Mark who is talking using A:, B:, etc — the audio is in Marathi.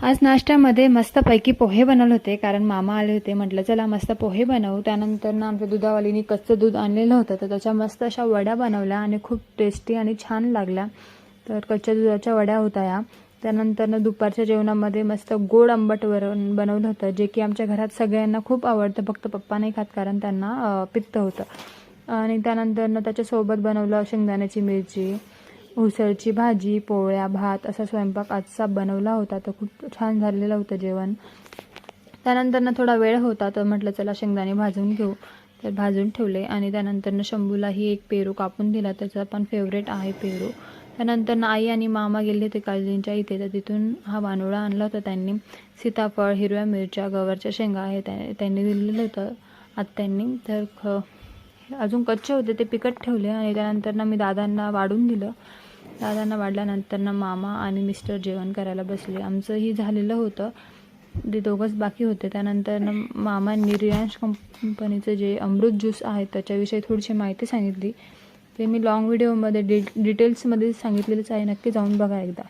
A: आज नाश्त्यामध्ये मस्तपैकी पोहे बनवले होते, कारण मामा आले होते. म्हटलं चला मस्त पोहे बनवू. त्यानंतर ना आमच्या दुधावालीने कच्चं दूध आणलेलं होतं, तर त्याच्या मस्त अशा वड्या बनवल्या आणि खूप टेस्टी आणि छान लागल्या. तर कच्च्या दुधाच्या वड्या होत्या या. त्यानंतर ना दुपारच्या जेवणामध्ये मस्त गोड आंबट वरण बनवलं होतं, जे की आमच्या घरात सगळ्यांना खूप आवडतं. फक्त पप्पा नाही खात, कारण त्यांना पित्त होतं. आणि त्यानंतर ना त्याच्यासोबत बनवलं शेंगदाण्याची मिरची, उसळची भाजी, पोळ्या, भात असा स्वयंपाक आजचा बनवला होता. तर खूप छान झालेलं होतं जेवण. त्यानंतर थोडा वेळ होता, तर म्हटलं चला शेंगदाणे भाजून घेऊ. तर भाजून ठेवले आणि त्यानंतर शंभूलाही एक पेरू कापून दिला. त्याचा पण फेवरेट आहे पेरू. त्यानंतर आई आणि मामा गेले होते काळजींच्या इथे, तर तिथून हा वानोळा आणला होता त्यांनी. सीताफळ, हिरव्या मिरच्या, गवारच्या शेंगा आहे त्यांनी दिलेलं होतं आत्यांनी. तर अजून कच्चे होते, ते पिकट ठेवले आणि त्यानंतर मी दादांना वाढून दिलं. दादांना वाढल्यानंतर मामा आणि मिस्टर जेवण करायला बसले. आमचंही झालेलं होतं, ते दोघंच बाकी होते. त्यानंतर मामांनी रिलायन्स कंपनीचं जे अमृत ज्यूस आहे त्याच्याविषयी थोडीशी माहिती सांगितली. ते मी लॉंग व्हिडिओमध्ये डिटेल्समध्ये सांगितलेलंच आहे, नक्की जाऊन बघा एकदा.